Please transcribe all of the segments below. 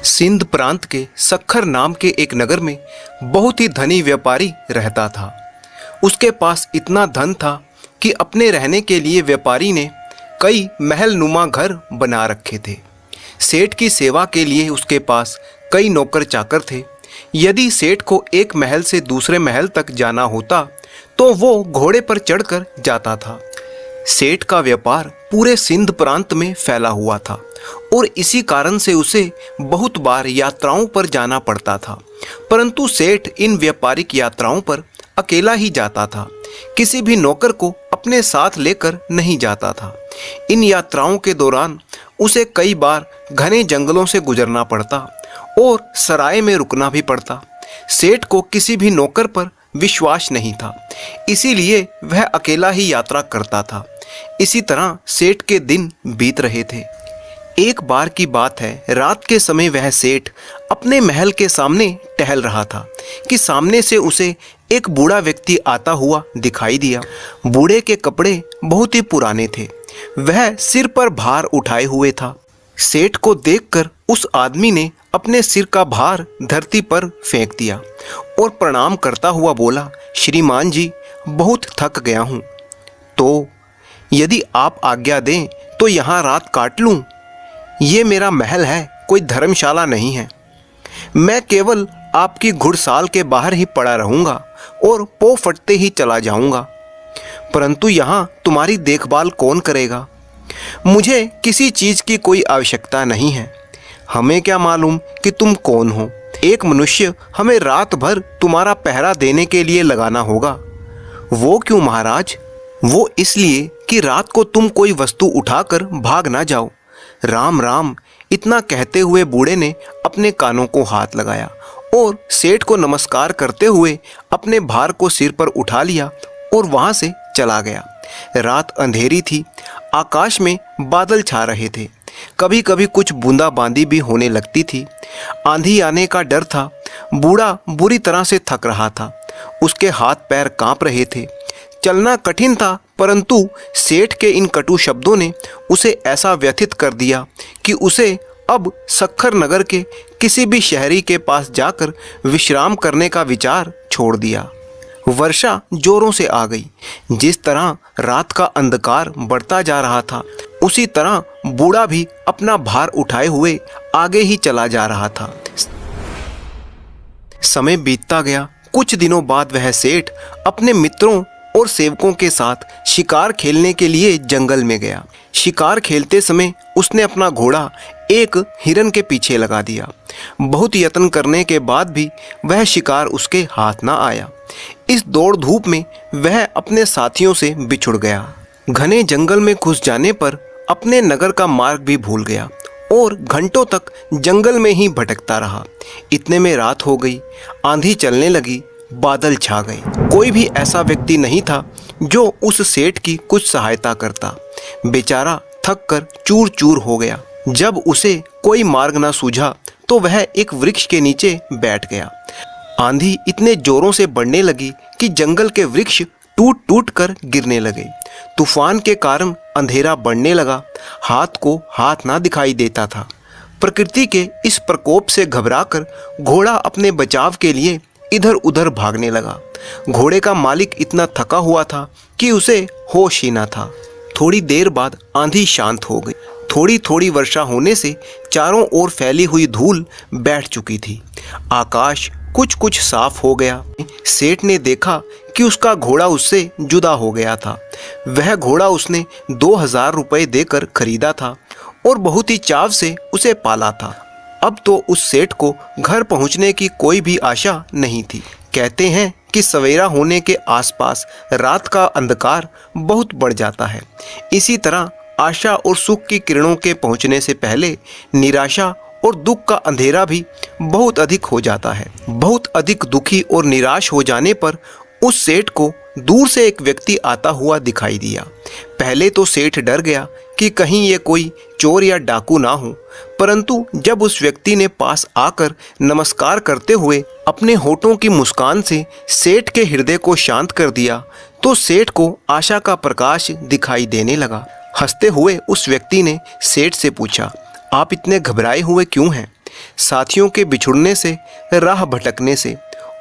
सिंध प्रांत के सखर नाम के एक नगर में बहुत ही धनी व्यापारी रहता था। उसके पास इतना धन था कि अपने रहने के लिए व्यापारी ने कई महल नुमा घर बना रखे थे। सेठ की सेवा के लिए उसके पास कई नौकर चाकर थे। यदि सेठ को एक महल से दूसरे महल तक जाना होता तो वो घोड़े पर चढ़कर जाता था। सेठ का व्यापार पूरे सिंध प्रांत में फैला हुआ था और इसी कारण से उसे बहुत बार यात्राओं पर जाना पड़ता था। परंतु सेठ इन व्यापारिक यात्राओं पर अकेला ही जाता था, किसी भी नौकर को अपने साथ लेकर नहीं जाता था। इन यात्राओं के दौरान उसे कई बार घने जंगलों से गुजरना पड़ता और सराय में रुकना भी पड़ता। सेठ को किसी भी नौकर पर विश्वास नहीं था, इसीलिए वह अकेला ही यात्रा करता था। इसी तरह सेठ के दिन बीत रहे थे। एक बार की बात है, रात के समय वह सेठ अपने महल के सामने टहल रहा था कि सामने से उसे एक बूढ़ा व्यक्ति आता हुआ दिखाई दिया। बूढ़े के कपड़े बहुत ही पुराने थे, वह सिर पर भार उठाए हुए था। सेठ को देखकर उस आदमी ने अपने सिर का भार धरती पर फेंक दिया और प्रणाम करता हुआ बोला, श्रीमान जी, बहुत थक गया हूँ, तो यदि आप आज्ञा दें तो यहाँ रात काट लूँ। ये मेरा महल है, कोई धर्मशाला नहीं है। मैं केवल आपकी घुड़साल के बाहर ही पड़ा रहूँगा और पौ फटते ही चला जाऊँगा। परंतु यहाँ तुम्हारी देखभाल कौन करेगा? मुझे किसी चीज़ की कोई आवश्यकता नहीं है। हमें क्या मालूम कि तुम कौन हो? एक मनुष्य हमें रात भर तुम्हारा पहरा देने के लिए लगाना होगा। वो क्यों महाराज? वो इसलिए कि रात को तुम कोई वस्तु उठाकर भाग ना जाओ। राम राम। इतना कहते हुए बूढ़े ने अपने कानों को हाथ लगाया और सेठ को नमस्कार करते हुए अपने भार को सिर पर उठा लिया और वहां से चला गया। रात अंधेरी थी, आकाश में बादल छा रहे थे, कभी कभी कुछ बूंदाबांदी भी होने लगती थी। आंधी आने का डर था। बूढ़ा बुरी तरह से थक रहा था, उसके हाथ पैर कांप रहे थे, चलना कठिन था। परंतु सेठ के इन कटु शब्दों ने उसे ऐसा व्यथित कर दिया कि उसे अब सखर नगर के किसी भी शहरी के पास जाकर विश्राम करने का विचार छोड़ दिया। वर्षा जोरों से आ गई। जिस तरह रात का अंधकार बढ़ता जा रहा था, उसी तरह बूढ़ा भी अपना भार उठाए हुए आगे ही चला जा रहा था। समय बीतता गया। कुछ दिनों बाद वह सेठ अपने मित्रों और सेवकों के साथ शिकार खेलने के लिए जंगल में गया। शिकार खेलते समय उसने अपना घोड़ा एक हिरन के पीछे लगा दिया। बहुत यत्न करने के बाद भी वह शिकार उसके हाथ ना आया। इस दौड़ धूप में वह अपने साथियों से बिछुड़ गया। घने जंगल में घुस जाने पर अपने नगर का मार्ग भी भूल गया और घंटों तक जंगल में ही भटकता रहा। इतने में रात हो गई, आंधी चलने लगी, बादल छा गए। कोई भी ऐसा व्यक्ति नहीं था जो उस सेठ की कुछ सहायता करता। बेचारा थक कर चूर चूर हो गया। जब उसे कोई मार्ग न सूझा तो वह एक वृक्ष के नीचे बैठ गया। आंधी इतने जोरों से बढ़ने लगी कि जंगल के वृक्ष टूट टूट कर गिरने लगे। तूफान के कारण अंधेरा बढ़ने लगा, हाथ को हाथ ना दिखाई देता था। प्रकृति के इस प्रकोप से घबराकर घोड़ा अपने बचाव के लिए इधर उधर भागने लगा। घोड़े का मालिक इतना थका हुआ था कि उसे होश ही ना था। थोड़ी देर बाद आंधी शांत हो गई। थोड़ी थोड़ी वर्षा होने से चारों ओर फैली हुई धूल बैठ चुकी थी। आकाश कुछ कुछ साफ हो गया। सेठ ने देखा कि उसका घोड़ा उससे जुदा हो गया था। वह घोड़ा उसने 2000 रुपये देकर खरीदा था और बहुत ही चाव से उसे पाला था। अब तो उस सेठ को घर पहुंचने की कोई भी आशा नहीं थी। कहते हैं कि सवेरा होने के आसपास रात का अंधकार बहुत बढ़ जाता है। इसी तरह आशा और सुख की किरणों के पहुंचने से पहले निराशा और दुख का अंधेरा भी बहुत अधिक हो जाता है। बहुत अधिक दुखी और निराश हो जाने पर उस सेठ को दूर से एक व्यक्ति आता हुआ दिखाई दिया। पहले तो सेठ डर गया कि कहीं ये कोई चोर या डाकू ना हो, परंतु जब उस व्यक्ति ने पास आकर नमस्कार करते हुए अपने होठों की मुस्कान से सेठ के हृदय को शांत कर दिया तो सेठ को आशा का प्रकाश दिखाई देने लगा। हंसते हुए उस व्यक्ति ने सेठ से पूछा, आप इतने घबराए हुए क्यों हैं? साथियों के बिछुड़ने से, राह भटकने से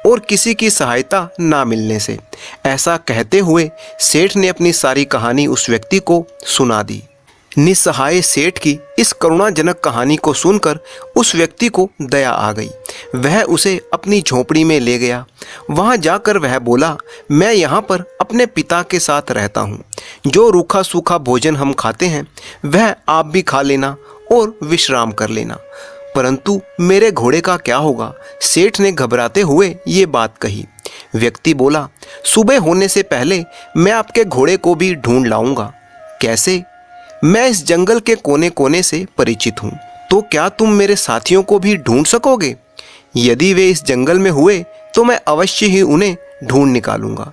और किसी की सहायता ना मिलने से। ऐसा कहते हुए सेठ ने अपनी सारी कहानी उस व्यक्ति को सुना दी। निस्सहाय सेठ की इस करुणाजनक कहानी को सुनकर उस व्यक्ति को दया आ गई। वह उसे अपनी झोपड़ी में ले गया। वहां जाकर वह बोला, मैं यहाँ पर अपने पिता के साथ रहता हूँ। जो रूखा सूखा भोजन हम खाते हैं वह आप भी खा लेना और विश्राम कर लेना, परंतु मेरे घोड़े का क्या होगा? सेठ ने घबराते हुए ये बात कही। व्यक्ति बोला, सुबह होने से पहले मैं आपके घोड़े को भी ढूंढ लाऊंगा। कैसे? मैं इस जंगल के कोने कोने से परिचित हूँ। तो क्या तुम मेरे साथियों को भी ढूंढ सकोगे? यदि वे इस जंगल में हुए तो मैं अवश्य ही उन्हें ढूंढ निकालूंगा।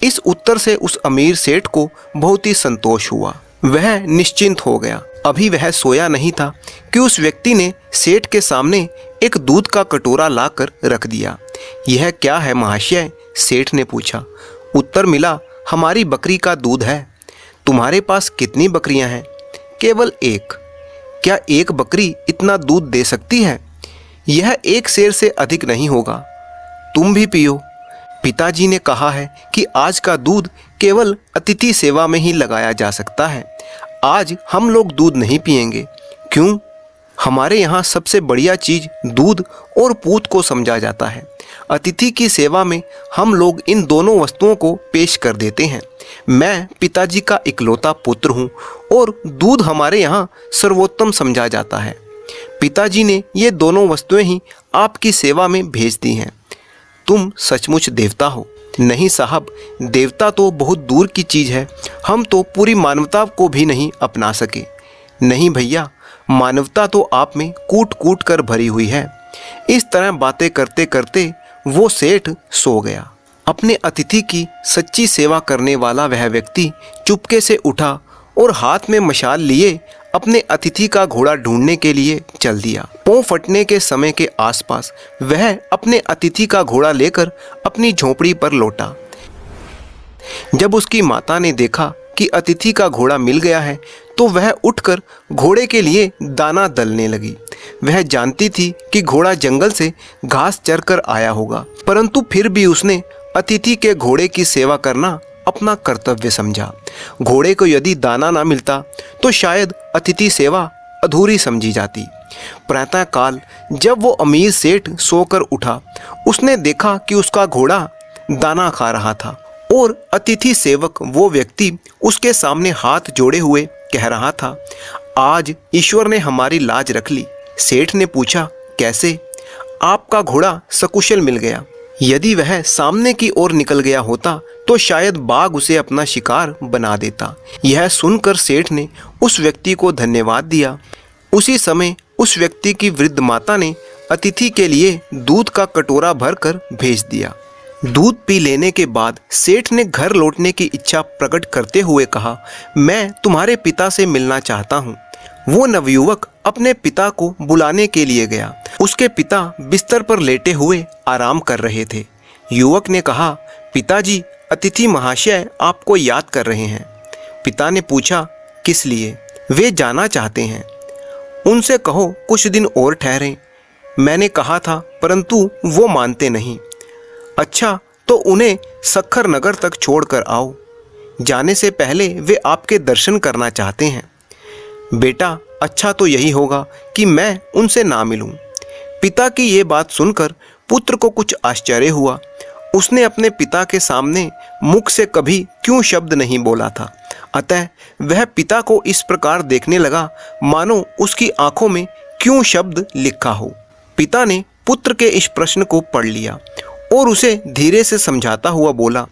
इस उत्तर से उस अमीर सेठ को बहुत ही संतोष हुआ। वह निश्चिंत हो गया। अभी वह सोया नहीं था कि उस व्यक्ति ने सेठ के सामने एक दूध का कटोरा लाकर रख दिया। यह क्या है महाशय? सेठ ने पूछा। उत्तर मिला, हमारी बकरी का दूध है। तुम्हारे पास कितनी बकरियां हैं? केवल एक। क्या एक बकरी इतना दूध दे सकती है? यह एक सेर से अधिक नहीं होगा। तुम भी पियो। पिताजी ने कहा है कि आज का दूध केवल अतिथि सेवा में ही लगाया जा सकता है। आज हम लोग दूध नहीं पिएंगे। क्यों? हमारे यहाँ सबसे बढ़िया चीज दूध और पूत को समझा जाता है। अतिथि की सेवा में हम लोग इन दोनों वस्तुओं को पेश कर देते हैं। मैं पिताजी का इकलौता पुत्र हूँ और दूध हमारे यहाँ सर्वोत्तम समझा जाता है। पिताजी ने ये दोनों वस्तुएं ही आपकी सेवा में भेज दी हैं। तुम सचमुच देवता हो? नहीं साहब, देवता तो बहुत दूर की चीज है। हम तो पूरी मानवता को भी नहीं अपना सके। नहीं भैया, मानवता तो आप में कूट कूट कर भरी हुई है। इस तरह बातें करते करते वो सेठ सो गया। अपने अतिथि की सच्ची सेवा करने वाला वह व्यक्ति चुपके से उठा और हाथ में मशाल लिए अपने अतिथि का घोड़ा ढूंढने के लिए चल दिया। पाँव फटने के समय के आसपास वह अपने अतिथि का घोड़ा लेकर अपनी झोपड़ी पर लौटा। जब उसकी माता ने देखा कि अतिथि का घोड़ा मिल गया है तो वह उठकर घोड़े के लिए दाना दलने लगी। वह जानती थी कि घोड़ा जंगल से घास चरकर आया होगा, परंतु फिर भी उसने अतिथि के घोड़े की सेवा करना अपना कर्तव्य समझा। घोड़े को यदि दाना ना मिलता तो शायद अतिथि सेवा अधूरी समझी जाती। प्रातः काल जब वो अमीर सेठ सोकर उठा, उसने देखा कि उसका घोड़ा दाना खा रहा था और अतिथि सेवक वो व्यक्ति उसके सामने हाथ जोड़े हुए कह रहा था, आज ईश्वर ने हमारी लाज रख ली। सेठ ने पूछा, कैसे? आपका घोड़ा सकुशल मिल गया। यदि वह सामने की ओर निकल गया होता तो शायद बाघ उसे अपना शिकार बना देता। यह सुनकर सेठ ने उस व्यक्ति को धन्यवाद दिया। उसी समय उस व्यक्ति की वृद्ध माता ने अतिथि के लिए दूध का कटोरा भरकर भेज दिया। दूध पी लेने के बाद सेठ ने घर लौटने की इच्छा प्रकट करते हुए कहा, मैं तुम्हारे पिता से मिलना चाहता हूँ। वो नवयुवक अपने पिता को बुलाने के लिए गया। उसके पिता बिस्तर पर लेटे हुए आराम कर रहे थे। युवक ने कहा, पिताजी, अतिथि महाशय आपको याद कर रहे हैं। पिता ने पूछा, किस लिए? वे जाना चाहते हैं। उनसे कहो कुछ दिन और ठहरें। मैंने कहा था परंतु वो मानते नहीं। अच्छा, तो उन्हें सखर नगर तक छोड़कर आओ। जाने से पहले वे आपके दर्शन करना चाहते हैं। बेटा, अच्छा तो यही होगा कि मैं उनसे ना मिलूं। पिता की ये बात सुनकर पुत्र को कुछ आश्चर्य हुआ। उसने अपने पिता के सामने मुख से कभी क्यों शब्द नहीं बोला था, अतः वह पिता को इस प्रकार देखने लगा मानो उसकी आंखों में क्यों शब्द लिखा हो। पिता ने पुत्र के इस प्रश्न को पढ़ लिया और उसे धीरे से समझाता हुआ बोला,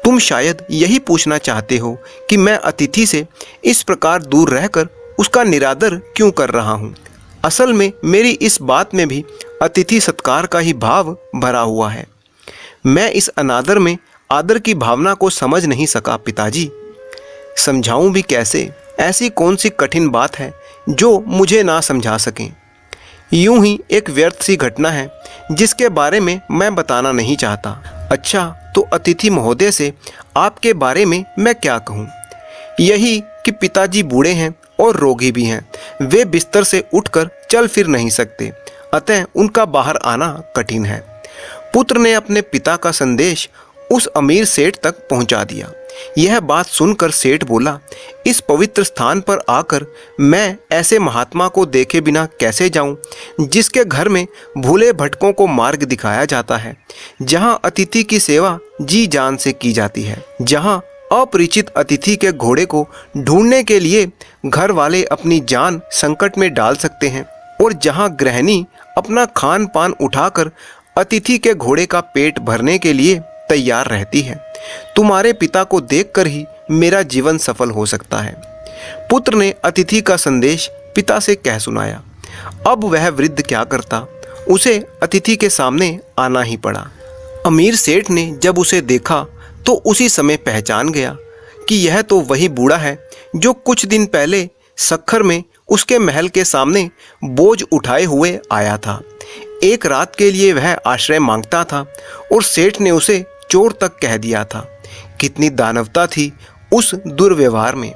तुम शायद यही पूछना चाहते हो कि मैं अतिथि से इस प्रकार दूर रहकर उसका निरादर क्यों कर रहा हूँ। असल में मेरी इस बात में भी अतिथि सत्कार का ही भाव भरा हुआ है। मैं इस अनादर में आदर की भावना को समझ नहीं सका पिताजी। समझाऊं भी कैसे? ऐसी कौन सी कठिन बात है जो मुझे ना समझा सकें। यूं ही एक व्यर्थ सी घटना है जिसके बारे में मैं बताना नहीं चाहता। अच्छा, तो अतिथि महोदय से आपके बारे में मैं क्या कहूँ? यही कि पिताजी बूढ़े हैं और रोगी भी हैं। वे बिस्तर से उठकर चल फिर नहीं सकते। अतः उनका बाहर आना कठिन है। पुत्र ने अपने पिता का संदेश उस अमीर सेठ तक पहुंचा दिया। यह बात सुनकर सेठ बोला, इस पवित्र स्थान पर आकर मैं ऐसे महात्मा को देखे बिना कैसे जाऊं, जिसके घर में भूले भटकों को मार्ग दिखाया जाता है, जहां अतिथि की सेवा जी जान से की जाती है, जहां अपरिचित अतिथि के घोड़े को ढूंढने के लिए घर वाले अपनी जान संकट में डाल सकते हैं, और जहां गृहिणी अपना खान पान उठाकर अतिथि के घोड़े का पेट भरने के लिए तैयार रहती है। तुम्हारे पिता को देखकर ही मेरा जीवन सफल हो सकता है। पुत्र ने अतिथि का संदेश पिता से कह सुनाया। अब वह वृद्ध क्या करता, उसे अतिथि के सामने आना ही पड़ा। अमीर सेठ ने जब उसे देखा तो उसी समय पहचान गया कि यह तो वही बूढ़ा है जो कुछ दिन पहले सखर में उसके महल के सामने बोझ उठाए हुए आया था। एक रात के लिए वह आश्रय मांगता था और सेठ ने उसे चोर तक कह दिया था। कितनी दानवता थी उस दुर्व्यवहार में।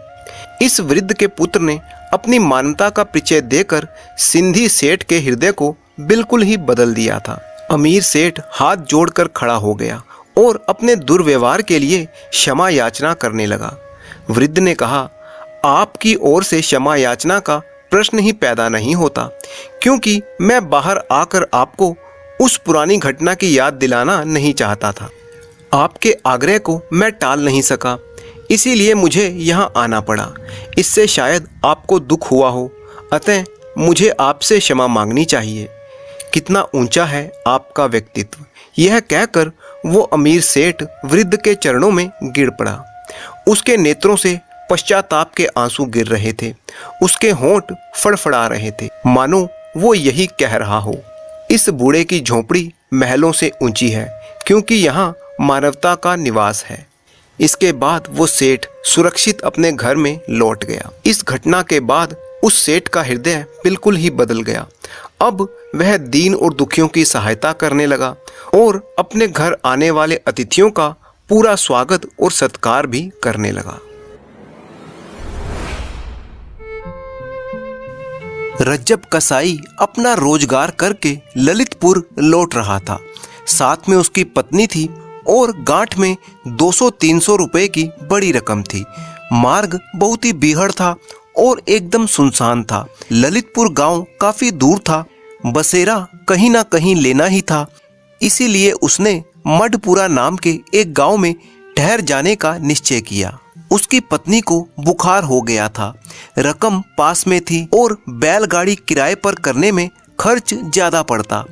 इस वृद्ध के पुत्र ने अपनी मानवता का परिचय देकर सिंधी सेठ के हृदय को बिल्कुल ही बदल दिया था। अमीर सेठ हाथ जोड़कर खड़ा हो गया और अपने दुर्व्यवहार के लिए क्षमा याचना करने लगा। वृद्ध ने कहा, आपकी ओर से क्षमा याचना का प्रश्न ही पैदा नहीं होता, क्योंकि मैं बाहर आकर आपको उस पुरानी घटना की याद दिलाना नहीं चाहता था। आपके आग्रह को मैं टाल नहीं सका, इसीलिए मुझे यहाँ आना पड़ा। इससे शायद आपको दुख हुआ हो, अतः मुझे आपसे क्षमा मांगनी चाहिए। कितना ऊंचा है आपका व्यक्तित्व। यह कहकर वो अमीर सेठ वृद्ध के चरणों में गिर पड़ा। उसके नेत्रों से पश्चाताप के आंसू गिर रहे थे। उसके होंठ फड़फड़ा रहे थे, मानो वो यही कह रहा हो, इस बूढ़े की झोपड़ी महलों से ऊंची है, क्योंकि यहाँ मानवता का निवास है। इसके बाद वो सेठ सुरक्षित अपने घर में लौट गया। इस घटना के बाद उस सेठ का हृदय बिल्कुल ही बदल गया। अब वह दीन और दुखियों की सहायता करने लगा और अपने घर आने वाले अतिथियों का पूरा स्वागत और सत्कार भी करने लगा। रज्जब कसाई अपना रोजगार करके ललितपुर लौट रहा था। साथ में उसकी पत्नी थी और गांठ में 200-300 रुपए की बड़ी रकम थी। मार्ग बहुत ही बीहड़ था और एकदम सुनसान था। ललितपुर गांव काफी दूर था, बसेरा कहीं ना कहीं लेना ही था। इसीलिए उसने मडपुरा नाम के एक गांव में ठहर जाने का निश्चय किया। उसकी पत्नी को बुखार हो गया था, रकम पास में थी और बैलगाड़ी किराए पर करने में खर्च ज्यादा पड़ता।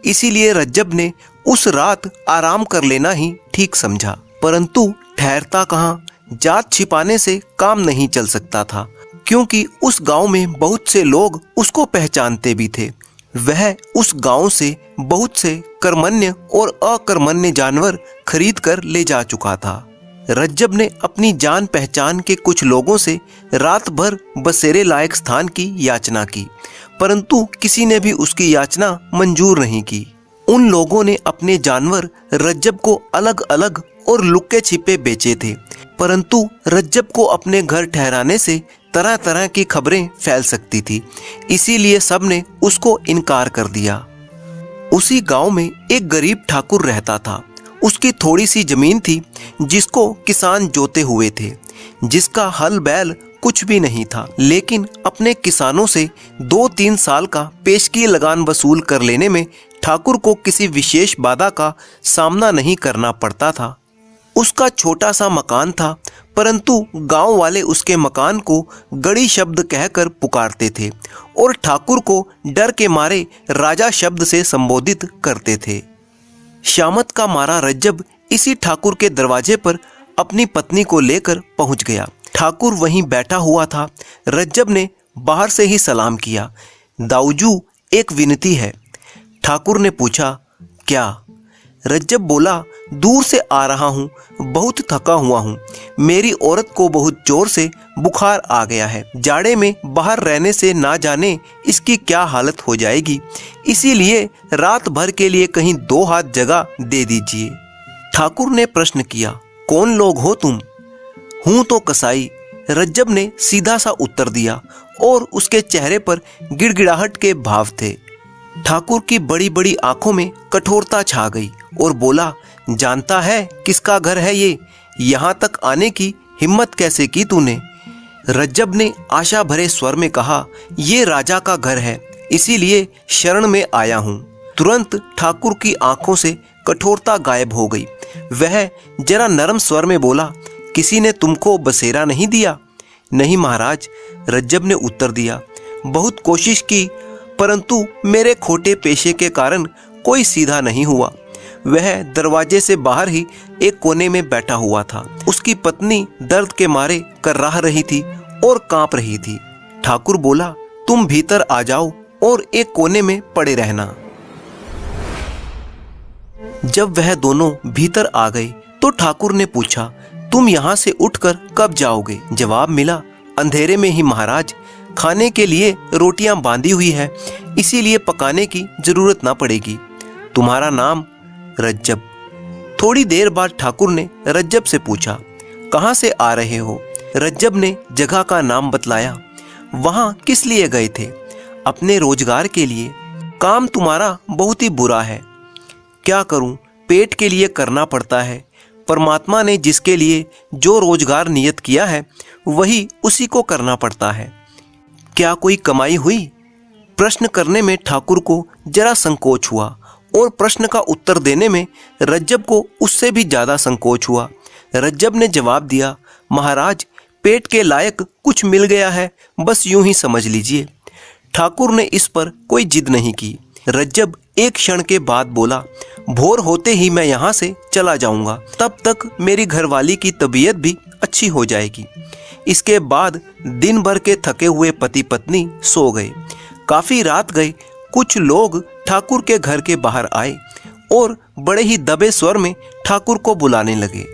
इसीलिए रज्जब ने उस रात आराम कर लेना ही ठीक समझा। परंतु ठहरता कहाँ, जात छिपाने से काम नहीं चल सकता था, क्योंकि उस गांव में बहुत से लोग उसको पहचानते भी थे। वह उस गांव से बहुत से कर्मण्य और अकर्मण्य जानवर खरीद कर ले जा चुका था। रज्जब ने अपनी जान पहचान के कुछ लोगों से रात भर बसेरे लायक स्थान की याचना की, परंतु किसी ने भी उसकी याचना मंजूर नहीं की। उन लोगों ने अपने जानवर रज्जब को अलग अलग और लुक्के छिपे बेचे थे, परंतु रज्जब को अपने घर ठहराने से तरह तरह की खबरें फैल सकती थी, इसीलिए सबने उसको इनकार कर दिया। उसी गांव में एक गरीब ठाकुर रहता था। उसकी थोड़ी सी जमीन थी जिसको किसान जोते हुए थे, जिसका हल बैल कुछ भी नहीं था, लेकिन अपने किसानों से 2-3 साल का पेशगी लगान वसूल कर लेने में ठाकुर को किसी विशेष बाधा का सामना नहीं करना पड़ता था। उसका छोटा सा मकान था, परंतु गांव वाले उसके मकान को गड़ी शब्द कहकर पुकारते थे और ठाकुर को डर के मारे राजा शब्द से संबोधित करते थे। शामत का मारा रज्जब इसी ठाकुर के दरवाजे पर अपनी पत्नी को लेकर पहुंच गया। ठाकुर वहीं बैठा हुआ था। रज्जब ने बाहर से ही सलाम किया। दाऊजू, एक विनती है। ठाकुर ने पूछा, क्या? रज्जब बोला, दूर से आ रहा हूँ, बहुत थका हुआ हूँ। मेरी औरत को बहुत जोर से बुखार आ गया है। जाड़े में बाहर रहने से ना जाने इसकी क्या हालत हो जाएगी, इसीलिए रात भर के लिए कहीं 2 हाथ जगह दे दीजिए। ठाकुर ने प्रश्न किया, कौन लोग हो तुम? हूँ तो कसाई, रज्जब ने सीधा सा उत्तर दिया और उसके चेहरे पर गिड़गिड़ाहट के भाव थे। ठाकुर की बड़ी बड़ी आंखों में कठोरता छा गई और बोला, जानता है किसका घर है ये? यहाँ तक आने की हिम्मत कैसे की तूने? रज्जब ने आशा भरे स्वर में कहा, ये राजा का घर है, इसीलिए शरण में आया हूँ। तुरंत ठाकुर की आंखों से कठोरता गायब हो गई। वह जरा नरम स्वर में बोला, किसी ने तुमको बसेरा नहीं दिया? नहीं महाराज, रज्जब ने उत्तर दिया। बहुत कोशिश की, परंतु मेरे खोटे पेशे के कारण कोई सीधा नहीं हुआ। वह दरवाजे से बाहर ही एक कोने में बैठा हुआ था। उसकी पत्नी दर्द के मारे कर्राह रही थी और कांप रही थी। ठाकुर बोला, तुम भीतर आ जाओ और एक कोने में पड़े रहना। जब वह दोनों भीतर आ गए तो ठाकुर ने पूछा, तुम यहाँ से उठकर कब जाओगे? जवाब मिला, अंधेरे में ही महाराज। खाने के लिए रोटियां बांधी हुई है, इसीलिए पकाने की जरूरत ना पड़ेगी। तुम्हारा नाम? रज्जब। थोड़ी देर बाद ठाकुर ने रज्जब से पूछा, कहाँ से आ रहे हो? रज्जब ने जगह का नाम बतलाया। वहां किस लिए गए थे? अपने रोजगार के लिए। काम तुम्हारा बहुत ही बुरा है। क्या करूं, पेट के लिए करना पड़ता है। परमात्मा ने जिसके लिए जो रोजगार नियत किया है वही उसी को करना पड़ता है। क्या कोई कमाई हुई? प्रश्न करने में ठाकुर को जरा संकोच हुआ और प्रश्न का उत्तर देने में रज्जब को उससे भी ज्यादा संकोच हुआ। रज्जब ने जवाब दिया, महाराज, पेट के लायक कुछ मिल गया है, बस यूं ही समझ लीजिए। ठाकुर ने इस पर कोई जिद नहीं की। रज्जब एक क्षण के बाद बोला, भोर होते ही मैं यहाँ से चला जाऊंगा, तब तक मेरी घरवाली की तबीयत भी अच्छी हो जाएगी। इसके बाद दिन भर के थके हुए पति पत्नी सो गए। काफी रात गए। कुछ लोग ठाकुर के घर के बाहर आए और बड़े ही दबे स्वर में ठाकुर को बुलाने लगे।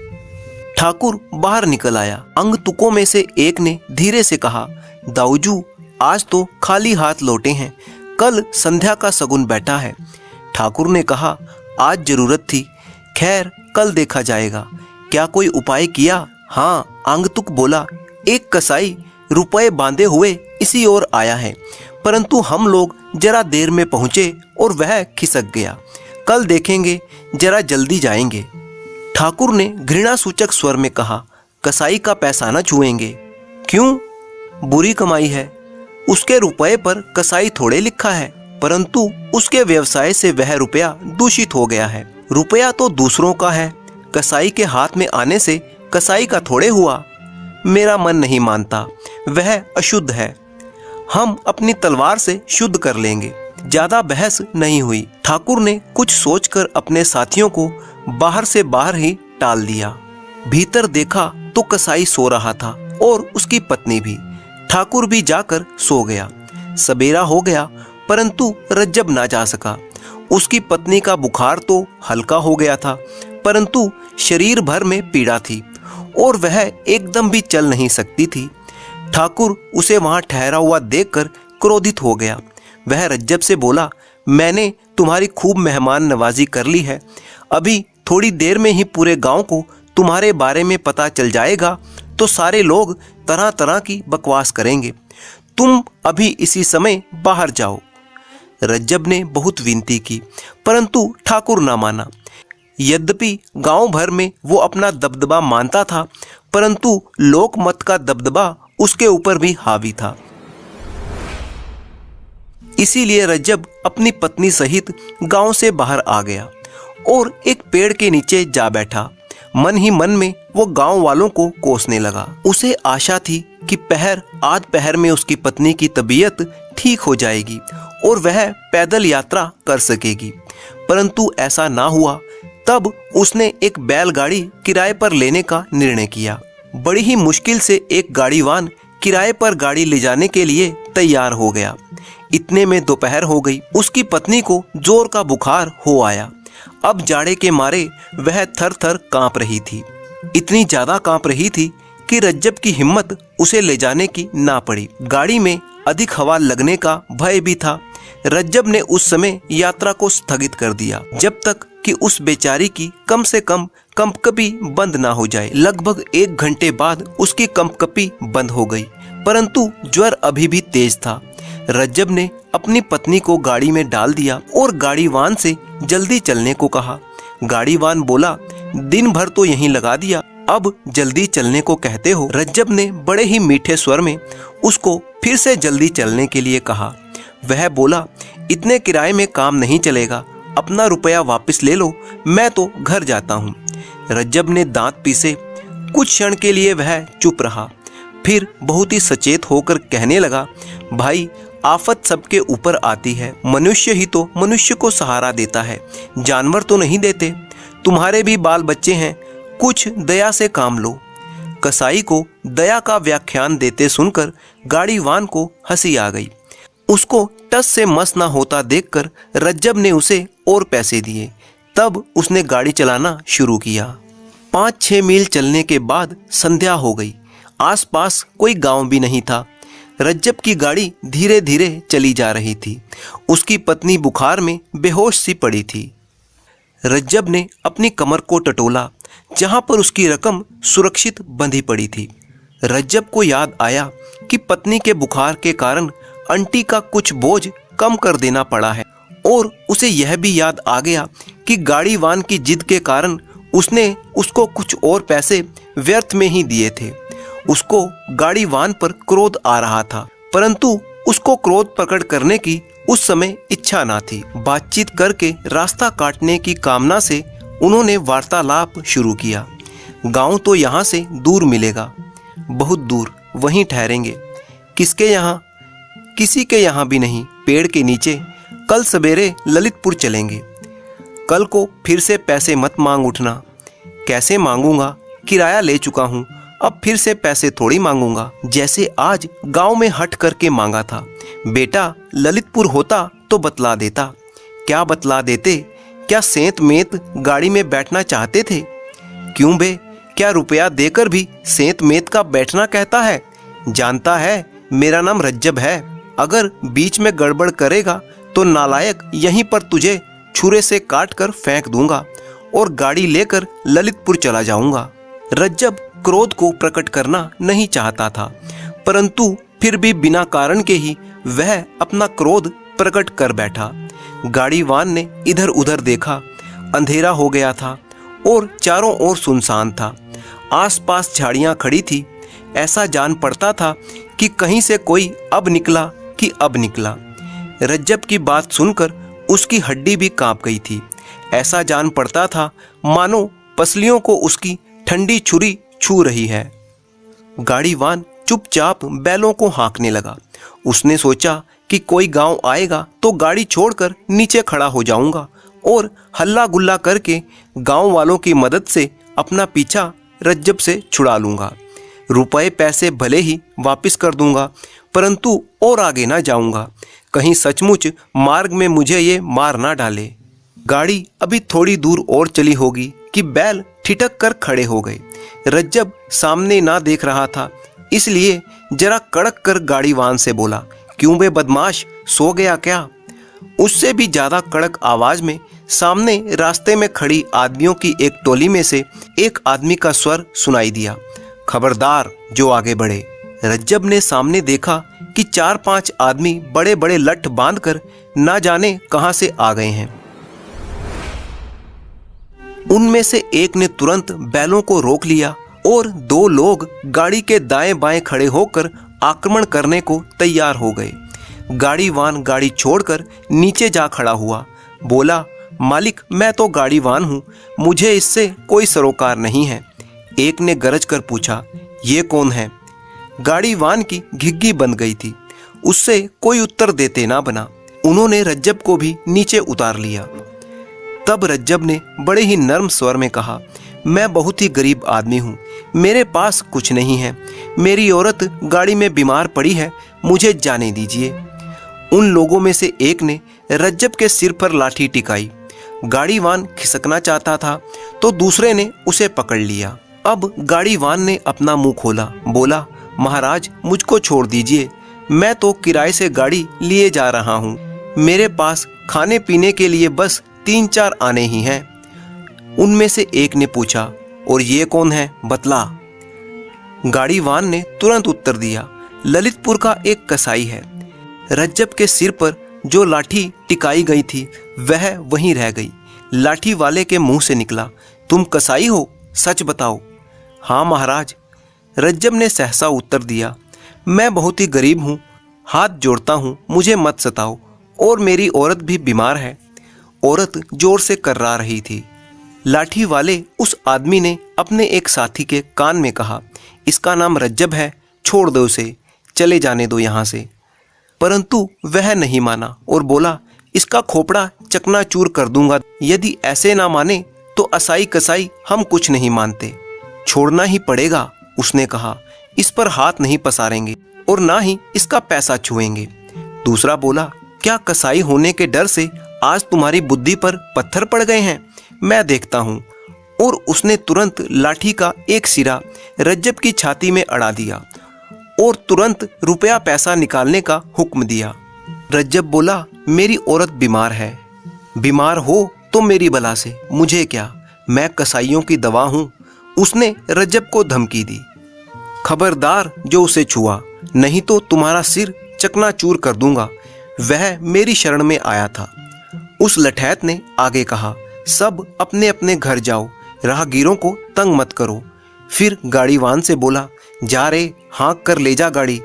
ठाकुर बाहर निकल आया। अंगतुकों में से एक ने धीरे से कहा, दाऊजू, आज तो खाली हाथ लौटे हैं, कल संध्या का सगुन बैठा है। ठाकुर ने कहा, आज जरूरत थी, खैर कल देखा जाएगा। क्या कोई उपाय किया? हाँ, अंगतुक बोला, एक कसाई रुपए बांधे हुए इसी ओर आया है, परंतु हम लोग जरा देर में पहुंचे और वह खिसक गया। कल देखेंगे, जरा जल्दी जाएंगे। ठाकुर ने घृणा सूचक स्वर में कहा, कसाई का पैसा न छुएंगे। क्यों? बुरी कमाई है। उसके रुपए पर कसाई थोड़े लिखा है, परंतु उसके व्यवसाय से वह रुपया दूषित हो गया है। रुपया तो दूसरों का है, कसाई के हाथ में आने से कसाई का थोड़े हुआ। मेरा मन नहीं मानता, वह अशुद्ध है। हम अपनी तलवार से शुद्ध कर लेंगे। ज्यादा बहस नहीं हुई। ठाकुर ने कुछ सोचकर अपने साथियों को बाहर से बाहर ही टाल दिया। भीतर देखा तो कसाई सो रहा था और उसकी पत्नी भी। ठाकुर भी जाकर सो गया। सबेरा हो गया, परंतु रज्जब ना जा सका। उसकी पत्नी का बुखार तो हल्का हो गया था, परंतु शरीर भर में पीड़ा थी और वह एकदम भी चल नहीं सकती थी। ठाकुर उसे वहां ठहरा हुआ देखकर क्रोधित हो गया। वह रज्जब से बोला, मैंने तुम्हारी खूब मेहमान नवाजी कर ली है, अभी थोड़ी देर में ही पूरे गांव को तुम्हारे बारे में पता चल जाएगा तो सारे लोग तरह तरह की बकवास करेंगे। तुम अभी इसी समय बाहर जाओ। रज्जब ने बहुत विनती की, परंतु ठाकुर ना माना। यद्यपि गांव भर में वो अपना दबदबा मानता था, परंतु लोकमत का दबदबा उसके ऊपर भी हावी था। इसीलिए रज्जब अपनी पत्नी सहित गांव से बाहर आ गया और एक पेड़ के नीचे जा बैठा। मन ही मन में वो गांव वालों को कोसने लगा। उसे आशा थी कि आध पहर में उसकी पत्नी की तबीयत ठीक हो जाएगी और वह पैदल यात्रा कर सकेगी, परंतु ऐसा ना हुआ। तब उसने एक बैलगाड़ी किराए पर लेने का निर्णय किया। बड़ी ही मुश्किल से एक गाड़ीवान किराए पर गाड़ी ले जाने के लिए तैयार हो गया। इतने में दोपहर हो गई। उसकी पत्नी को जोर का बुखार हो आया। अब जाड़े के मारे वह थर थर कांप रही थी। इतनी ज्यादा कांप रही थी कि रज्जब की हिम्मत उसे ले जाने की ना पड़ी। गाड़ी में अधिक हवा लगने का भय भी था। रज्जब ने उस समय यात्रा को स्थगित कर दिया, जब तक कि उस बेचारी की कम से कम कंपकपी बंद ना हो जाए। लगभग 1 घंटे बाद उसकी कंपकपी बंद हो गई, परंतु ज्वर अभी भी तेज था। रज्जब ने अपनी पत्नी को गाड़ी में डाल दिया और गाड़ीवान से जल्दी चलने को कहा। गाड़ीवान बोला, दिन भर तो यहीं लगा दिया, अब जल्दी चलने को कहते हो। रज्जब ने बड़े ही मीठे स्वर में उसको फिर से जल्दी चलने के लिए कहा। वह बोला, इतने किराए में काम नहीं चलेगा, अपना रुपया वापस ले लो, मैं तो घर जाता हूँ। रज्जब ने दांत पीसे। कुछ क्षण के लिए वह चुप रहा, फिर बहुत ही सचेत होकर कहने लगा, भाई आफत सबके ऊपर आती है, मनुष्य ही तो मनुष्य को सहारा देता है, जानवर तो नहीं देते। तुम्हारे भी बाल बच्चे हैं, कुछ दया से काम लो। कसाई को दया का व्याख्यान देते सुनकर गाड़ीवान को हंसी आ गई। उसको टस से मस ना होता देखकर रज्जब ने उसे और पैसे दिए। तब उसने गाड़ी चलाना शुरू किया। 5-6 मील चलने के बाद संध्या हो गई। आसपास कोई गांव भी नहीं था। रज्जब की गाड़ी धीरे धीरे चली जा रही थी। उसकी पत्नी बुखार में बेहोश सी पड़ी थी। रज्जब ने अपनी कमर को टटोला, जहां पर उसकी रकम सुरक्षित बंधी पड़ी थी। रज्जब को याद आया कि पत्नी के बुखार के कारण आंटी का कुछ बोझ कम कर देना पड़ा है, और उसे यह भी याद आ गया कि गाड़ीवान की जिद के कारण उसने उसको कुछ और पैसे व्यर्थ में ही दिए थे। उसको गाड़ीवान पर क्रोध आ रहा था, परंतु उसको क्रोध प्रकट करने की उस समय इच्छा ना थी। बातचीत करके रास्ता काटने की कामना से उन्होंने वार्तालाप शुरू किया। गांव तो यहाँ से दूर मिलेगा, बहुत दूर, वहीं ठहरेंगे। किसके यहाँ? किसी के यहाँ भी नहीं, पेड़ के नीचे। कल सवेरे ललितपुर चलेंगे। कल को फिर से पैसे मत मांग उठना। कैसे मांगूंगा? किराया ले चुका हूँ, अब फिर से पैसे थोड़ी मांगूंगा, जैसे आज गांव में हट करके मांगा था। बेटा ललितपुर होता तो बतला देता। क्या बतला देते? क्या सेंत मेत गाड़ी में बैठना चाहते थे? क्यों बे, क्या रुपया देकर भी सेंत मेत का बैठना कहता है? जानता है मेरा नाम रज्जब है। अगर बीच में गड़बड़ करेगा तो नालायक यहीं पर तुझे छुरे से काट कर फेंक दूंगा और गाड़ी लेकर ललितपुर चला जाऊंगा। रज्जब क्रोध को प्रकट करना नहीं चाहता था, परंतु फिर भी बिना कारण के ही वह अपना क्रोध प्रकट कर बैठा। गाड़ीवान ने इधर उधर देखा। अंधेरा हो गया था और चारों ओर सुनसान था। आसपास झाड़ियां खड़ी थी। ऐसा जान पड़ता था कि कहीं से कोई अब निकला कि अब निकला। रज्जब की बात सुनकर उसकी हड्डी भी कांप गई थी। ऐसा जान पड़ता था मानो पसलियों को उसकी ठंडी छुरी छू रही है। गाड़ीवान चुपचाप बैलों को हाँकने लगा। उसने सोचा कि कोई गांव आएगा तो गाड़ी छोड़कर नीचे खड़ा हो जाऊंगा और हल्ला गुल्ला करके गांव वालों की मदद से अपना पीछा रज्जब से छुड़ा लूंगा। रुपए पैसे भले ही वापस कर दूंगा, परंतु और आगे ना जाऊंगा, कहीं सचमुच मार्ग में मुझे ये मार ना डाले। गाड़ी अभी थोड़ी दूर और चली होगी कि बैल ठिठक कर खड़े हो गए। रज्जब सामने ना देख रहा था, इसलिए जरा कड़क कर गाड़ीवान से बोला, क्यों बे बदमाश, सो गया क्या? उससे भी ज्यादा कड़क आवाज में सामने रास्ते में खड़ी आदमियों की एक टोली में से एक आदमी का स्वर सुनाई दिया, खबरदार जो आगे बढ़े। रज्जब ने सामने देखा कि 4-5 आदमी बड़े बड़े लठ बांधकर ना जाने कहां से आ गए हैं। उनमें से एक ने तुरंत बैलों को रोक लिया और 2 लोग गाड़ी के दाएं बाएं खड़े होकर आक्रमण करने को तैयार हो गए। गाड़ीवान गाड़ी छोड़कर नीचे जा खड़ा हुआ। बोला, मालिक मैं तो गाड़ीवान हूँ, मुझे इससे कोई सरोकार नहीं है। एक ने गरज कर पूछा, ये कौन है? गाड़ीवान की घिग्गी बंद गई थी, उससे कोई उत्तर देते ना बना। उन्होंने रज्जब को भी नीचे उतार लिया। तब रज्जब ने बड़े ही नर्म स्वर में कहा, मैं बहुत ही गरीब आदमी हूँ, मेरे पास कुछ नहीं है, मेरी औरत गाड़ी में बीमार पड़ी है, मुझे जाने दीजिए। उन लोगों में से एक ने रज्जब के सिर पर लाठी टिकाई। गाड़ीवान खिसकना चाहता था तो दूसरे ने उसे पकड़ लिया। अब गाड़ीवान ने अपना मुंह खोला, बोला, महाराज मुझको छोड़ दीजिए, मैं तो किराए से गाड़ी लिए जा रहा हूँ, मेरे पास खाने पीने के लिए बस 3-4 आने ही हैं। उनमें से एक ने पूछा, और ये कौन है, बतला। गाड़ीवान ने तुरंत उत्तर दिया, ललितपुर का एक कसाई है। रज्जब के सिर पर जो लाठी टिकाई गई थी वह वहीं रह गई। लाठी वाले के मुंह से निकला, तुम कसाई हो, सच बताओ। हाँ महाराज, रज्जब ने सहसा उत्तर दिया, मैं बहुत ही गरीब हूँ, हाथ जोड़ता हूँ, मुझे मत सताओ, और मेरी औरत भी बीमार है। औरत जोर से कर्रा रही थी। लाठी वाले उस आदमी ने अपने एक साथी के कान में कहा, इसका नाम रज्जब है, छोड़ दो उसे, चले जाने दो यहाँ से। परंतु वह नहीं माना और बोला, इसका खोपड़ा चकनाचूर कर दूंगा। यदि ऐसे ना माने तो असाई कसाई हम कुछ नहीं मानते, छोड़ना ही पड़ेगा। उसने कहा, इस पर हाथ नहीं पसारेंगे और ना ही इसका पैसा छुएंगे। दूसरा बोला, क्या कसाई होने के डर से आज तुम्हारी बुद्धि पर पत्थर पड़ गए हैं? मैं देखता हूं। और उसने तुरंत लाठी का एक सिरा रज्जब की छाती में अड़ा दिया और तुरंत रुपया पैसा निकालने का हुक्म दिया। रज्जब बोला, मेरी औरत बीमार है। बीमार हो तो मेरी बला से, मुझे क्या, मैं कसाईयों की दवा हूं। उसने रज्जब को धमकी दी, खबरदार जो उसे छुआ, नहीं तो तुम्हारा सिर चकनाचूर कर दूंगा। वह मेरी शरण में आया था। उस लठैत ने आगे कहा, सब अपने अपने घर जाओ, राहगीरों को तंग मत करो। फिर गाड़ीवान से बोला, जा रे, हाँक कर ले जा गाड़ी,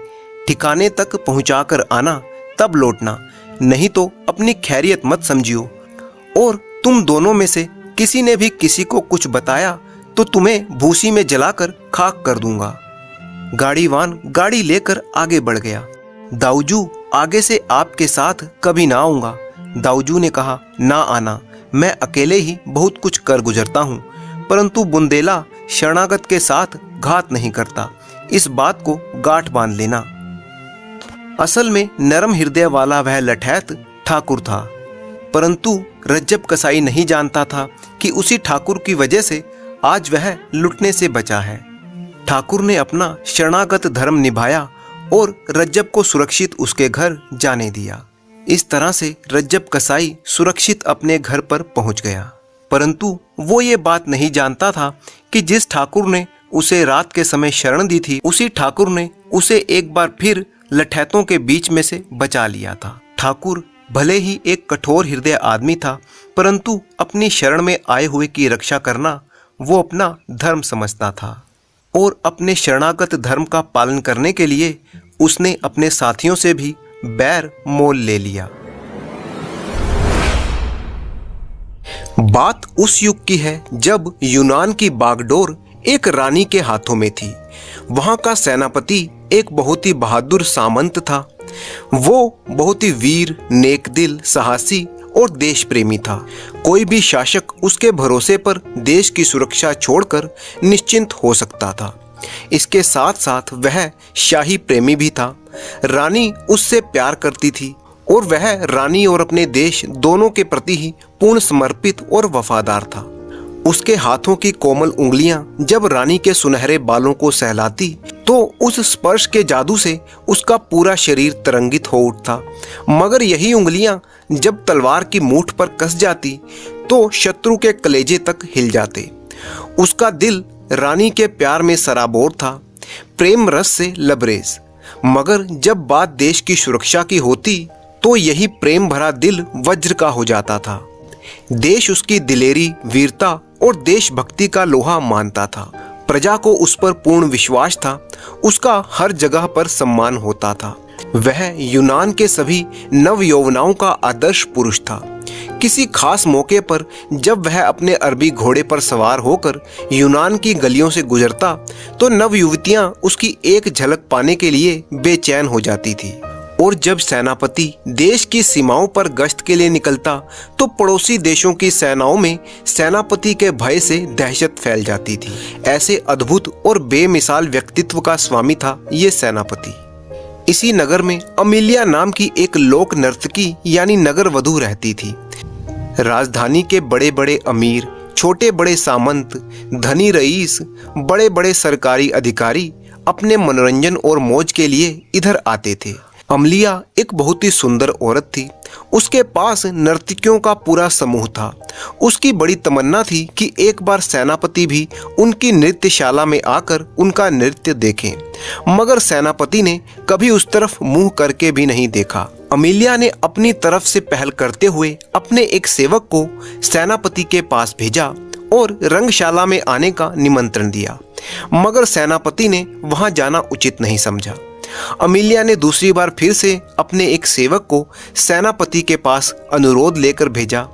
ठिकाने तक पहुंचा कर आना, तब लौटना, नहीं तो अपनी खैरियत मत समझियो। और तुम दोनों में से किसी ने भी किसी को कुछ बताया तो तुम्हें भूसी में जलाकर खाक कर दूंगा। गाड़ीवान गाड़ी लेकर आगे बढ़ गया। दाऊजू, आगे से आपके साथ कभी ना आऊंगा। दाऊजू ने कहा, ना आना, मैं अकेले ही बहुत कुछ कर गुजरता हूँ, परंतु बुंदेला शरणागत के साथ घात नहीं करता, इस बात को गांठ बांध लेना। असल में नरम हृदय वाला वह लठैत ठाकुर था, परंतु रज्जब कसाई नहीं जानता था कि उसी ठाकुर की वजह से आज वह लुटने से बचा है। ठाकुर ने अपना शरणागत धर्म निभाया और रज्जब को सुरक्षित उसके घर जाने दिया। इस तरह से रज्जब कसाई सुरक्षित अपने घर पर पहुंच गया। परंतु वो ये बात नहीं जानता था कि जिस ठाकुर ने उसे रात के समय शरण दी थी, उसी ठाकुर ने उसे एक बार फिर लठैतों के बीच में से बचा लिया था। ठाकुर भले ही एक कठोर हृदय आदमी था, परंतु अपनी शरण में आए हुए की रक्षा करना वो अपना धर्म समझता था और अपने शरणागत धर्म का पालन करने के लिए उसने अपने साथियों से भी बैर मोल ले लिया। बात उस युग की है जब यूनान की बागडोर एक रानी के हाथों में थी। वहां का सेनापति एक बहुत ही बहादुर सामंत था। वो बहुत ही वीर, नेकदिल, साहसी और देश प्रेमी था। कोई भी शासक उसके भरोसे पर देश की सुरक्षा छोड़कर निश्चिंत हो सकता था। इसके साथ साथ वह शाही प्रेमी भी था। रानी उससे प्यार करती थी और वह रानी और अपने देश दोनों के प्रति ही पूर्ण समर्पित और वफादार था। उसके हाथों की कोमल उंगलियां जब रानी के सुनहरे बालों को सहलाती तो उस स्पर्श के जादू से उसका पूरा शरीर तरंगित हो उठता। मगर यही उंगलियां जब तलवार की मूठ पर कस जाती तो शत्रु के कलेजे तक हिल जाते। उसका दिल रानी के प्यार में सराबोर था, प्रेम रस से लबरेज। मगर जब बात देश की सुरक्षा की होती तो यही प्रेम भरा दिल वज्र का हो जाता था। देश उसकी दिलेरी, वीरता और देशभक्ति का लोहा मानता था। प्रजा को उस पर पूर्ण विश्वास था। उसका हर जगह पर सम्मान होता था। वह यूनान के सभी नव यौवनाओं का आदर्श पुरुष था। किसी खास मौके पर जब वह अपने अरबी घोड़े पर सवार होकर यूनान की गलियों से गुजरता तो नव युवतियां उसकी एक झलक पाने के लिए बेचैन हो जाती थी। और जब सेनापति देश की सीमाओं पर गश्त के लिए निकलता तो पड़ोसी देशों की सेनाओं में सेनापति के भय से दहशत फैल जाती थी। ऐसे अद्भुत और बेमिसाल व्यक्तित्व का स्वामी था ये सेनापति। इसी नगर में अमीलिया नाम की एक लोक नर्तकी यानी नगर वधू रहती थी। राजधानी के बड़े बड़े अमीर, छोटे बड़े सामंत, धनी रईस, बड़े बड़े सरकारी अधिकारी अपने मनोरंजन और मौज के लिए इधर आते थे। अमलिया एक बहुत ही सुंदर औरत थी। उसके पास नर्तकियों का पूरा समूह था। उसकी बड़ी तमन्ना थी कि एक बार सेनापति भी उनकी नृत्यशाला में आकर उनका नृत्य देखें, मगर सेनापति ने कभी उस तरफ मुंह करके भी नहीं देखा। अमीलिया ने अपनी तरफ से पहल करते हुए अपने एक सेवक को सेनापति के पास भेजा और रंगशाला में आने का निमंत्रण दिया, मगर सेनापति ने वहां जाना उचित नहीं समझा। अमीलिया ने दूसरी बार फिर से अपने एक सेवक को सेनापति के पास अनुरोध लेकर भेजा,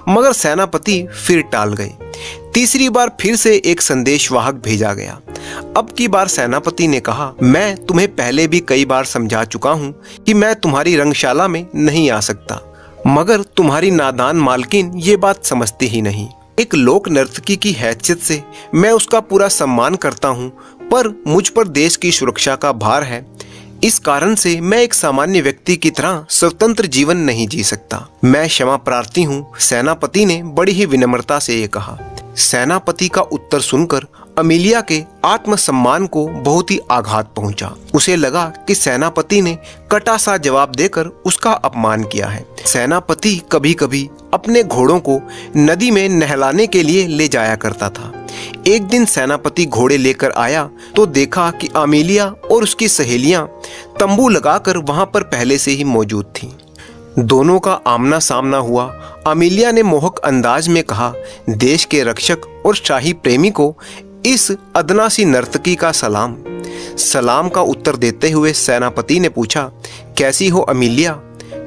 मगर सेनापति फिर टाल गए। तीसरी बार फिर से एक संदेशवाहक भेजा गया। अब की बार सेनापति ने कहा, मैं तुम्हें पहले भी कई बार समझा चुका हूं कि मैं तुम्हारी रंगशाला में नहीं आ सकता, मगर तुम्हारी नादान मालकिन ये बात समझती ही नहीं। एक लोक नर्तकी की हैसियत से मैं उसका पूरा सम्मान करता हूँ, पर मुझ पर देश की सुरक्षा का भार है। इस कारण से मैं एक सामान्य व्यक्ति की तरह स्वतंत्र जीवन नहीं जी सकता। मैं क्षमा प्रार्थी हूँ, सेनापति ने बड़ी ही विनम्रता से ये कहा। सेनापति का उत्तर सुनकर अमीलिया के आत्मसम्मान को बहुत ही आघात पहुंचा। उसे लगा कि सेनापति ने कटा सा जवाब देकर उसका अपमान किया है। सेनापति कभी कभी अपने घोड़ों को नदी में नहलाने के लिए ले जाया करता था। एक दिन सेनापति घोड़े लेकर आया तो देखा कि अमीलिया और उसकी सहेलियां तंबू लगाकर वहां पर पहले से ही मौजूद थीं। दोनों का आमना सामना हुआ। अमीलिया ने मोहक अंदाज में कहा, देश के रक्षक और शाही प्रेमी को इस अदना सी नर्तकी का सलाम। सलाम का उत्तर देते हुए सेनापति ने पूछा, कैसी हो अमीलिया?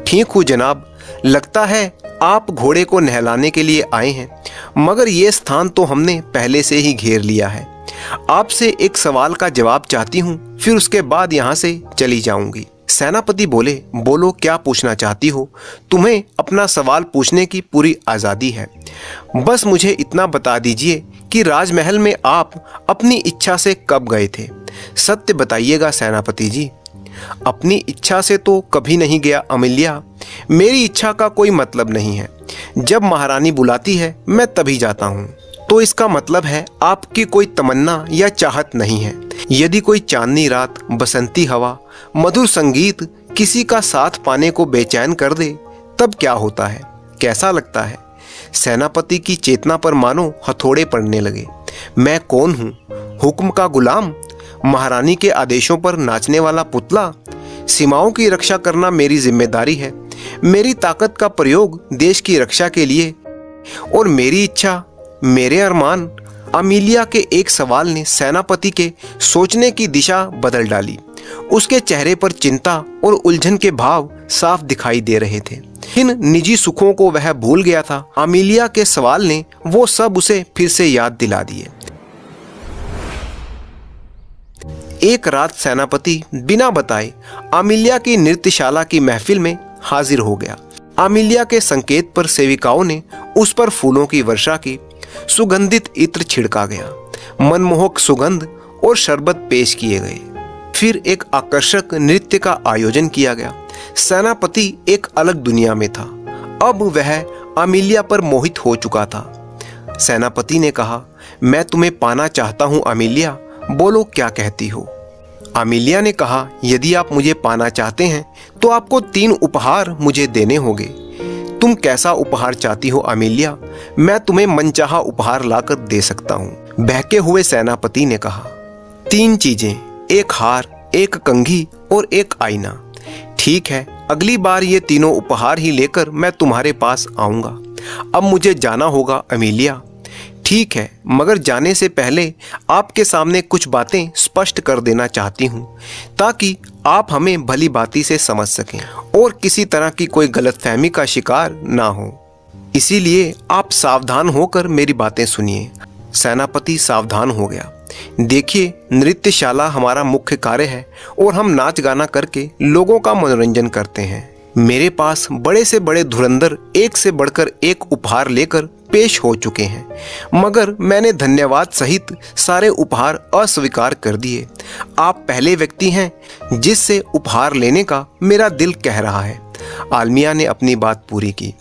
ठीक हूँ जनाब, लगता है आप घोड़े को नहलाने के लिए आए हैं, मगर ये स्थान तो हमने पहले से ही घेर लिया है। आपसे एक सवाल का जवाब चाहती हूँ, फिर उसके बाद यहाँ से चली जाऊंगी। सेनापति बोले, बोलो क्या पूछना चाहती हो? तुम्हें अपना सवाल पूछने की पूरी आज़ादी है। बस मुझे इतना बता दीजिए कि राजमहल में आप अपनी इच्छा से कब गए थे? सत्य बताइएगा सेनापति जी। अपनी इच्छा से तो कभी नहीं गया अमीलिया। मेरी इच्छा का कोई मतलब नहीं है। जब महारानी बुलाती है मैं तभी जाता हूँ। तो इसका मतलब है आपकी कोई तमन्ना या चाहत नहीं है। यदि कोई चांदनी रात, बसंती हवा, मधुर संगीत किसी का साथ पाने को बेचैन कर दे, तब क्या होता है? कैसा लगता है? सेनापति की चेतना पर मानो हथौड़े पड़ने लगे। मैं कौन हूँ? हुक्म का गुलाम? महारानी के आदेशों पर नाचने वाला पुतला? सीमाओं की रक्षा करना मेरी जिम्मेदारी है। मेरी ताकत का प्रयोग देश की रक्षा के लिए, और मेरी इच्छा, मेरे अरमान। अमीलिया के एक सवाल ने सेनापति के सोचने की दिशा बदल डाली। उसके चेहरे पर चिंता और उलझन के भाव साफ दिखाई दे रहे थे। इन निजी सुखों को वह भूल गया था। अमीलिया के सवाल ने वो सब उसे फिर से याद दिला दिए। एक रात सेनापति बिना बताए अमीलिया की नृत्यशाला की महफिल में हाजिर हो गया। अमीलिया के संकेत पर सेविकाओं ने उस पर फूलों की वर्षा की। सुगंधित इत्र छिड़का गया, मनमोहक सुगंध और शरबत पेश किए गए। फिर एक आकर्षक नृत्य का आयोजन किया गया। सेनापति एक अलग दुनिया में था। अब वह अमीलिया पर मोहित हो चुका था। सेनापति ने कहा, मैं तुम्हें पाना चाहता हूँ अमीलिया, बोलो क्या कहती हो? अमीलिया ने कहा, यदि आप मुझे पाना चाहते हैं तो आपको 3 उपहार मुझे देने होंगे। तुम कैसा उपहार चाहती हो अमीलिया? मैं तुम्हें मनचाहा उपहार लाकर दे सकता हूँ। बहके हुए सेनापति ने कहा, 3 चीजें, एक हार, एक कंघी और एक आईना। ठीक है, अगली बार ये तीनों उपहार ही लेकर मैं तुम्हारे पास आऊंगा। अब मुझे जाना होगा अमीलिया। ठीक है, मगर जाने से पहले आपके सामने कुछ बातें स्पष्ट कर देना चाहती हूँ, ताकि आप हमें भली भांति से समझ सकें और किसी तरह की कोई गलतफहमी का शिकार ना हो। इसीलिए आप सावधान होकर मेरी बातें सुनिए। सेनापति सावधान हो गया। देखिए, नृत्यशाला हमारा मुख्य कार्य है और हम नाच गाना करके लोगों का मनोरंजन करते हैं। मेरे पास बड़े से बड़े धुरंधर एक से बढ़कर एक उपहार लेकर पेश हो चुके हैं, मगर मैंने धन्यवाद सहित सारे उपहार अस्वीकार कर दिए। आप पहले व्यक्ति हैं जिससे उपहार लेने का मेरा दिल कह रहा है। आलमिया ने अपनी बात पूरी की।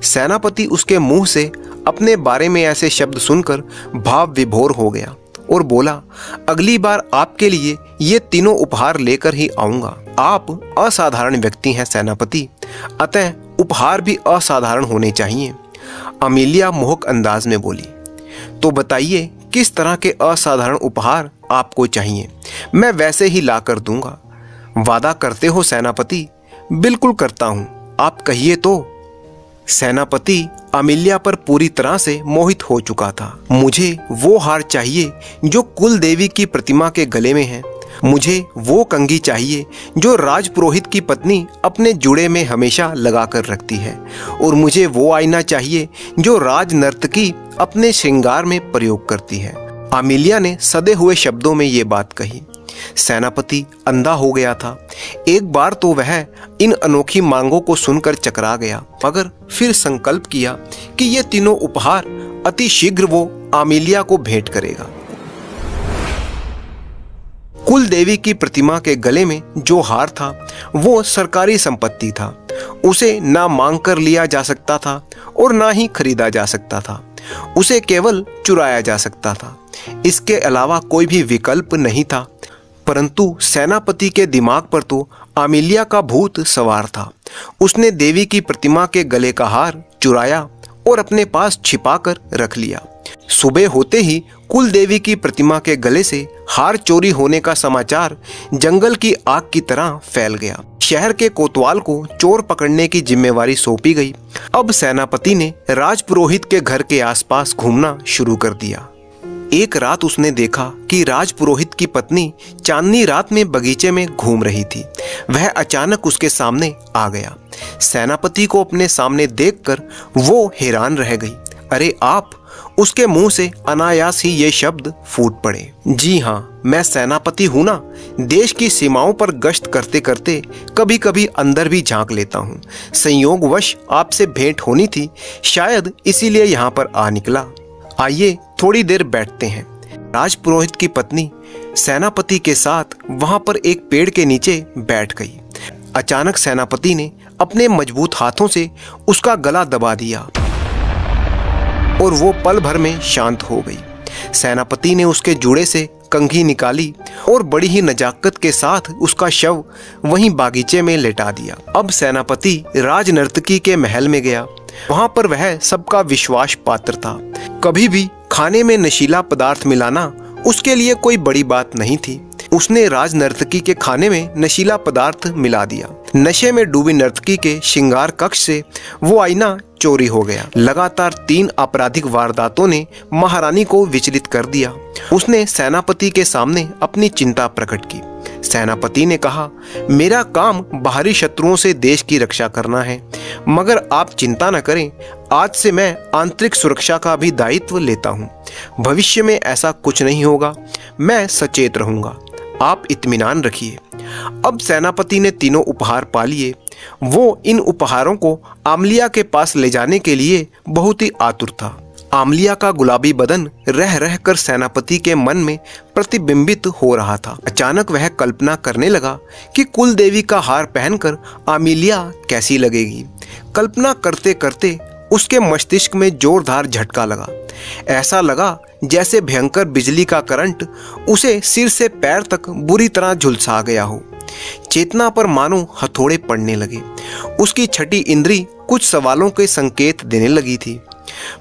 सेनापति उसके मुंह से अपने बारे में ऐसे शब्द सुनकर भाव विभोर हो गया और बोला, अगली बार आपके लिए ये तीनों उपहार लेकर ही आऊंगा। आप असाधारण व्यक्ति हैं सेनापति, अतः उपहार भी असाधारण होने चाहिए। अमीलिया मोहक अंदाज में बोली। तो बताइए किस तरह के असाधारण उपहार आपको चाहिए, मैं वैसे ही ला कर दूंगा। वादा करते हो सेनापति? बिल्कुल करता हूं, आप कहिए तो। सेनापति अमीलिया पर पूरी तरह से मोहित हो चुका था। मुझे वो हार चाहिए जो कुल देवी की प्रतिमा के गले में है। मुझे वो कंघी चाहिए जो राजपुरोहित की पत्नी अपने जुड़े में हमेशा लगा कर रखती है। और मुझे वो आईना चाहिए जो राज नर्तकी अपने श्रृंगार में प्रयोग करती है। अमीलिया ने सदे हुए शब्दों में ये बात कही। सेनापति अंधा हो गया था। एक बार तो वह इन अनोखी मांगों को सुनकर चकरा गया, मगर फिर संकल्प किया कि ये तीनों उपहार अति शीघ्र वो अमीलिया को भेंट करेगा। कुल देवी की प्रतिमा के गले में जो हार था वो सरकारी संपत्ति था। उसे ना मांग कर लिया जा सकता था और ना ही खरीदा जा सकता था। उसे केवल चुराया जा सकता था। इसके अलावा कोई भी विकल्प नहीं था। परंतु सेनापति के दिमाग पर तो अमीलिया का भूत सवार था। उसने देवी की प्रतिमा के गले का हार चुराया और अपने पास छिपा कर रख लिया। सुबह होते ही कुल देवी की प्रतिमा के गले से हार चोरी होने का समाचार जंगल की आग की तरह फैल गया। शहर के कोतवाल को चोर पकड़ने की जिम्मेवारी सौंपी गई। अब सेनापति ने राजपुरोहित के घर के आसपास घूमना शुरू कर दिया। एक रात उसने देखा कि राजपुरोहित की पत्नी चांदनी रात में बगीचे में घूम रही थी। वह अचानक उसके सामने आ गया। सेनापति को अपने सामने देखकर वो हैरान रह गई। अरे आप! उसके मुंह से अनायास ही ये शब्द फूट पड़े। जी हाँ, मैं सेनापति हूं ना। देश की सीमाओं पर गश्त करते करते कभी कभी अंदर भी झांक लेता हूँ। संयोगवश आपसे भेंट होनी थी, शायद इसीलिए यहाँ पर आ निकला। आइए थोड़ी देर बैठते हैं। राजपुरोहित की पत्नी सेनापति के साथ वहां पर एक पेड़ के नीचे बैठ गई। अचानक सेनापति ने अपने मजबूत हाथों से उसका गला दबा दिया और वो पल भर में शांत हो गई। सेनापति ने उसके जूड़े से कंघी निकाली और बड़ी ही नजाकत के साथ उसका शव वहीं बागीचे में लेटा दिया। अब सेनापति राजनर्तकी के महल में गया। वहां पर वह सबका विश्वास पात्र था। कभी भी खाने में नशीला पदार्थ मिलाना उसके लिए कोई बड़ी बात नहीं थी। उसने राज नर्तकी के खाने में नशीला पदार्थ मिला दिया। नशे में डूबी नर्तकी के श्रृंगार कक्ष से वो आईना चोरी हो गया। लगातार 3 आपराधिक वारदातों ने महारानी को विचलित कर दिया। उसने सेनापति के सामने अपनी चिंता प्रकट की। सेनापति ने कहा, मेरा काम बाहरी शत्रुओं से देश की रक्षा करना है, मगर आप चिंता न करें, आज से मैं आंतरिक सुरक्षा का भी दायित्व लेता हूँ। भविष्य में ऐसा कुछ नहीं होगा, मैं सचेत रहूंगा, आप इत्मीनान रखिए। अब सेनापति ने तीनों उपहार पा लिए। वो इन उपहारों को अमीलिया के पास ले जाने के लिए बहुत ही आतुर था। अमीलिया का गुलाबी बदन रह रह कर सेनापति के मन में प्रतिबिंबित हो रहा था। अचानक वह कल्पना करने लगा कि कुल देवी का हार पहनकर अमीलिया कैसी लगेगी। कल्पना करते करते उसके मस्तिष्क में जोरदार झटका लगा। ऐसा लगा जैसे भयंकर बिजली का करंट उसे सिर से पैर तक बुरी तरह झुलसा गया हो। चेतना पर मानो हथौड़े पड़ने लगे। उसकी छठी इंद्री कुछ सवालों के संकेत देने लगी थी।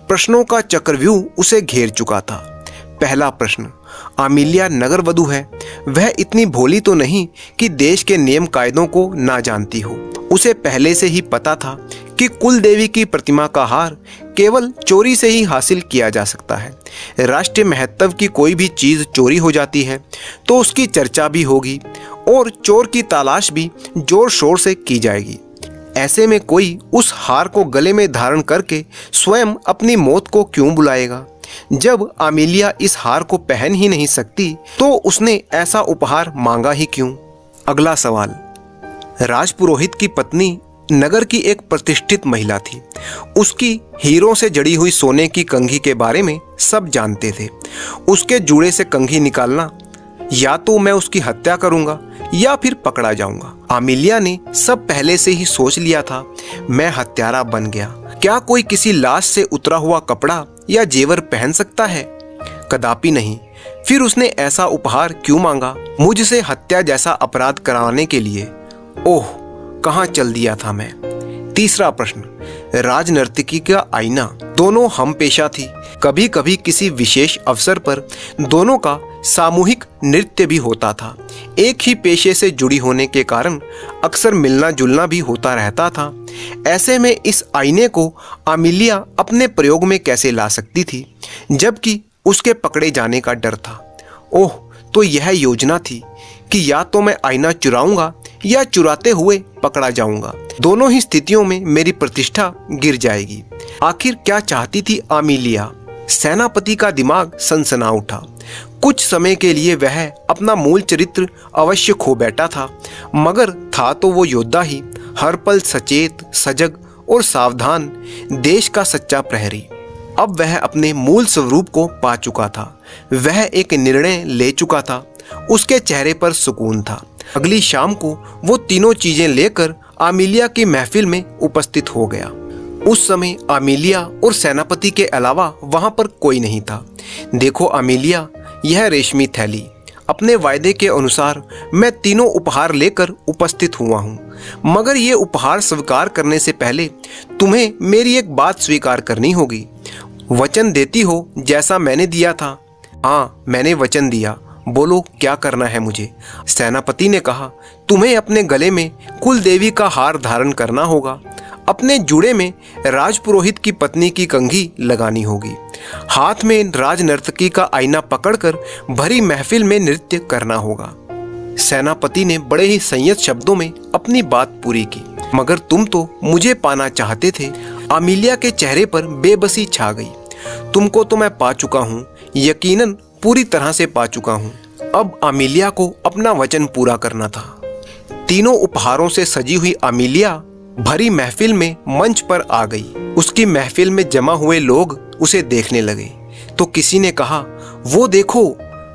प्रश्नों का चक्रव्यूह उसे घेर चुका था। पहला प्रश्न, अमीलिया नगर वधू है। वह इतनी भोली तो नहीं कि देश के नियम कायदों को ना जानती हो। उसे पहले से ही पता था कि कुल देवी की प्रतिमा का हार केवल चोरी से ही हासिल किया जा सकता है। राष्ट्रीय महत्व की कोई भी चीज चोरी हो जाती है तो उसकी चर्चा भी होगी और चोर की तलाश भी जोर शोर से की जाएगी। ऐसे में कोई उस हार को गले में धारण करके स्वयं अपनी मौत को क्यों बुलाएगा? जब अमीलिया इस हार को पहन ही नहीं सकती तो उसने ऐसा उपहार मांगा ही क्यों? अगला सवाल, राजपुरोहित की पत्नी नगर की एक प्रतिष्ठित महिला थी। उसकी हीरों से जड़ी हुई सोने की कंघी के बारे में सब जानते थे। उसके जूड़े से कंघी निकालना, या तो मैं उसकी हत्या करूंगा या फिर पकड़ा जाऊंगा। अमीलिया ने सब पहले से ही सोच लिया था। मैं हत्यारा बन गया। क्या कोई किसी लाश से उतरा हुआ कपड़ा या जेवर पहन सकता है? कदापि नहीं। फिर उसने ऐसा उपहार क्यों मांगा? मुझसे हत्या जैसा अपराध कराने के लिए। ओह, कहाँ चल दिया था मैं। तीसरा प्रश्न, राजनर्तकी का आईना। दोनों हम पेशा थी। कभी कभी किसी विशेष अवसर पर दोनों का सामूहिक नृत्य भी होता था। एक ही पेशे से जुड़ी होने के कारण अक्सर मिलना जुलना भी होता रहता था। ऐसे में इस आईने को अमीलिया अपने प्रयोग में कैसे ला सकती थी, जबकि उसके पकड़े जाने का डर था। ओह, तो यह योजना थी कि या तो मैं आईना चुराऊंगा या चुराते हुए पकड़ा जाऊंगा। दोनों ही स्थितियों में मेरी प्रतिष्ठा गिर जाएगी। आखिर क्या चाहती थी अमीलिया? सेनापति का दिमाग सनसना उठा। कुछ समय के लिए वह अपना मूल चरित्र अवश्य खो बैठा था, मगर था तो वो योद्धा ही, हर पल सचेत, सजग और सावधान, देश का सच्चा प्रहरी। अब वह अपने मूल स्वरूप को पा चुका था। वह एक निर्णय ले चुका था। उसके चेहरे पर सुकून था। अगली शाम को वो तीनों चीजें लेकर अमीलिया की महफिल में उपस्थित हो गया। उस समय अमीलिया और सेनापति के अलावा वहां पर कोई नहीं था। देखो अमीलिया, यह रेशमी थैली। अपने वायदे के अनुसार मैं तीनों उपहार लेकर उपस्थित हुआ हूँ, मगर ये उपहार स्वीकार करने से पहले तुम्हें मेरी एक बात स्वीकार करनी होगी। वचन देती हो जैसा मैंने दिया था? हाँ, मैंने वचन दिया। बोलो क्या करना है मुझे? सेनापति ने कहा, तुम्हें अपने गले में कुल देवी का हार धारण करना होगा। अपने जूड़े में राजपुरोहित की पत्नी की कंघी लगानी होगी। हाथ में राजनर्तकी का आईना पकड़कर भरी महफिल में नृत्य करना होगा। सेनापति ने बड़े ही संयत शब्दों में अपनी बात पूरी की। मगर तुम तो मुझे पाना चाहते थे। अमीलिया के चेहरे पर बेबसी छा गई। तुमको तो मैं पा चुका हूँ, यकीनन पूरी तरह से पा चुका हूँ। अब अमीलिया को अपना वचन पूरा करना था। तीनों उपहारों से सजी हुई अमीलिया भरी महफिल में मंच पर आ गई। उसकी महफिल में जमा हुए लोग उसे देखने लगे तो किसी ने कहा, वो देखो,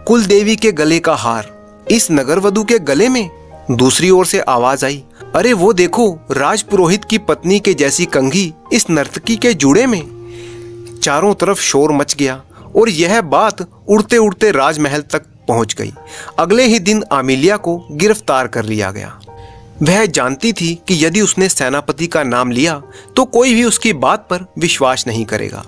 कुल देवी के गले का हार इस नगरवधु के गले में। दूसरी ओर से आवाज आई, अरे वो देखो, राजपुरोहित की पत्नी के जैसी कंघी इस नर्तकी के जूड़े में। चारों तरफ शोर मच गया और यह बात उड़ते उड़ते राजमहल तक पहुंच गई। अगले ही दिन अमीलिया को गिरफ्तार कर लिया गया। वह जानती थी कि यदि उसने सेनापति का नाम लिया तो कोई भी उसकी बात पर विश्वास नहीं करेगा।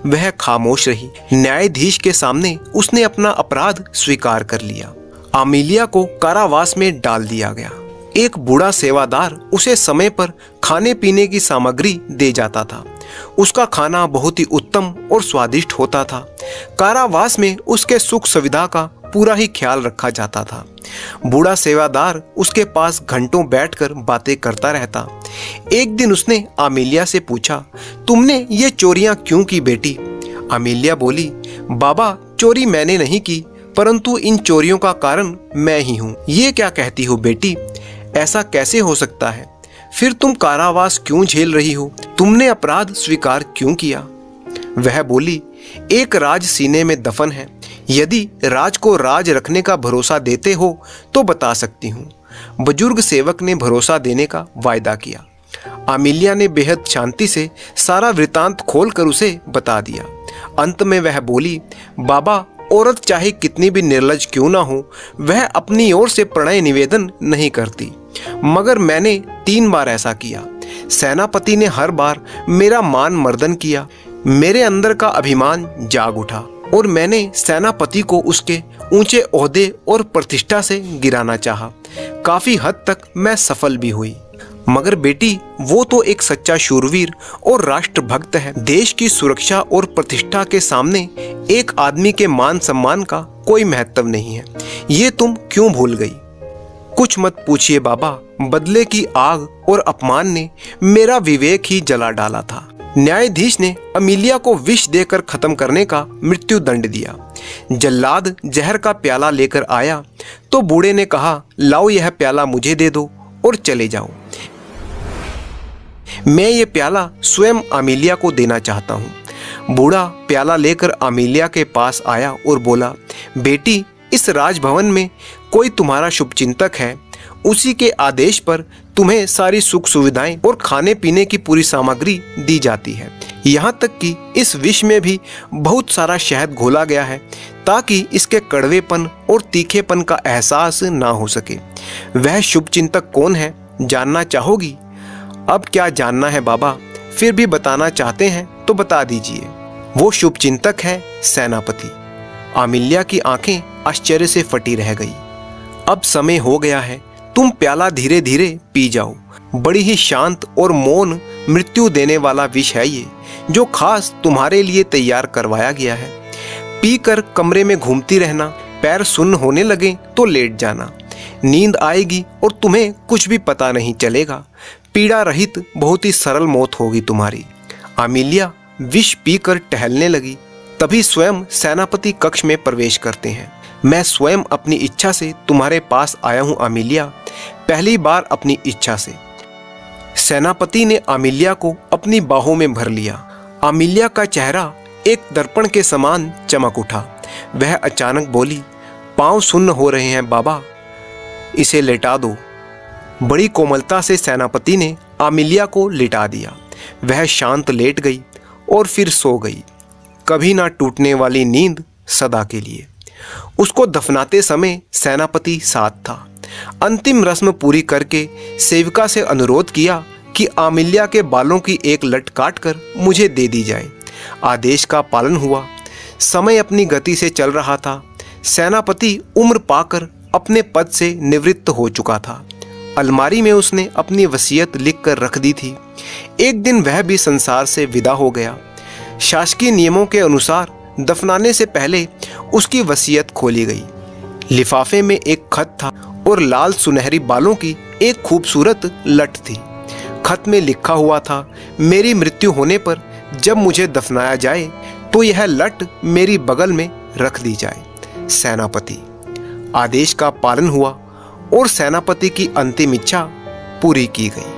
वह खामोश रही। न्यायाधीश के सामने उसने अपना अपराध स्वीकार कर लिया। अमीलिया को कारावास में डाल दिया गया। एक बूढ़ा सेवादार उसे समय पर खाने पीने की सामग्री दे जाता था। उसका खाना बहुत ही उत्तम और स्वादिष्ट होता था। कारावास में उसके सुख सुविधा का पूरा ही ख्याल रखा जाता था। बूढ़ा सेवादार उसके पास घंटों बैठकर बातें करता रहता। एक दिन उसने अमीलिया से पूछा, तुमने ये चोरियां क्यों की बेटी? अमीलिया बोली, बाबा, चोरी मैंने नहीं की, परंतु इन चोरियों का कारण मैं ही हूँ। ये क्या कहती हो बेटी? ऐसा कैसे हो सकता है? फिर तुम कारावास क्यों झेल रही हो? तुमने अपराध स्वीकार क्यों किया? वह बोली, एक राज सीने में दफन है। यदि राज को राज रखने का भरोसा देते हो तो बता सकती हूँ। बुजुर्ग सेवक ने भरोसा देने का वायदा किया। अमीलिया ने बेहद शांति से सारा वृतांत खोलकर उसे बता दिया। अंत में वह बोली, बाबा, औरत चाहे कितनी भी निर्लज क्यों ना हो, वह अपनी ओर से प्रणय निवेदन नहीं करती, मगर मैंने 3 बार ऐसा किया। सेनापति ने हर बार मेरा मान मर्दन किया। मेरे अंदर का अभिमान जाग उठा और मैंने सेनापति को उसके ऊंचे ओहदे और प्रतिष्ठा से गिराना चाहा। काफी हद तक मैं सफल भी हुई, मगर बेटी, वो तो एक सच्चा शूरवीर और राष्ट्रभक्त है। देश की सुरक्षा और प्रतिष्ठा के सामने एक आदमी के मान सम्मान का कोई महत्व नहीं है। ये तुम क्यों भूल गई? कुछ मत पूछिए बाबा, बदले की आग और अपमान ने मेरा विवेक ही जला डाला था। न्यायाधीश ने अमीलिया को विष देकर खत्म करने का मृत्यु दंड दिया। जल्लाद जहर का प्याला लेकर आया तो बूढ़े ने कहा, लाओ यह प्याला मुझे दे दो और चले जाओ। मैं ये प्याला स्वयं अमीलिया को देना चाहता हूँ। बूढ़ा प्याला लेकर अमीलिया के पास आया और बोला, बेटी, इस राजभवन में कोई तुम्हारा शुभचिंतक है। उसी के आदेश पर तुम्हें सारी सुख सुविधाएं और खाने पीने की पूरी सामग्री दी जाती है। यहाँ तक कि इस विष में भी बहुत सारा शहद घोला गया है ताकि इसके कड़वेपन और तीखेपन का एहसास ना हो सके। वह शुभचिंतक कौन है, जानना चाहोगी? अब क्या जानना है बाबा, फिर भी बताना चाहते हैं तो बता दीजिए। वो शुभचिंतक है सेनापति। आमिल्या की आंखें आश्चर्य से फटी रह गई। अब समय हो गया है, तुम प्याला धीरे धीरे पी जाओ। बड़ी ही शांत और मौन मृत्यु देने वाला विष है ये, जो खास तुम्हारे लिए तैयार करवाया गया है। पीकर कमरे में घूमती रहना, पैर सुन्न होने लगे तो लेट जाना। नींद आएगी और तुम्हें कुछ भी पता नहीं चलेगा। पीड़ा रहित बहुत ही सरल मौत होगी तुम्हारी। आमिल्या विष पीकर टहलने लगी। तभी स्वयं सेनापति कक्ष में प्रवेश करते हैं। मैं स्वयं अपनी इच्छा से तुम्हारे पास आया हूं आमिल्या, पहली बार अपनी इच्छा से। सेनापति ने आमिल्या को अपनी बाहों में भर लिया। आमिल्या का चेहरा एक दर्पण के समान चमक उठा। वह अचानक बोली, पांव सुन्न हो रहे हैं बाबा, इसे लेटा दो। बड़ी कोमलता से सेनापति ने आमिल्या को लिटा दिया। वह शांत लेट गई और फिर सो गई, कभी ना टूटने वाली नींद सदा के लिए। उसको दफनाते समय सेनापति साथ था। अंतिम रस्म पूरी करके सेविका से अनुरोध किया कि आमिल्या के बालों की एक लट काटकर मुझे दे दी जाए। आदेश का पालन हुआ। समय अपनी गति से चल रहा था। सेनापति उम्र पाकर अपने पद से निवृत्त हो चुका था। अलमारी में उसने अपनी वसीयत लिख कर रख दी थी। एक दिन वह भी संसार से विदा हो गया। शासकीय नियमों के अनुसार दफनाने से पहले उसकी वसीयत खोली गई। लिफाफे में एक खत था और लाल सुनहरी बालों की एक खूबसूरत लट थी। खत में लिखा हुआ था, मेरी मृत्यु होने पर जब मुझे दफनाया जाए तो यह लट मेरी बगल में रख दी जाए। सेनापति। आदेश का पालन हुआ और सेनापति की अंतिम इच्छा पूरी की गई।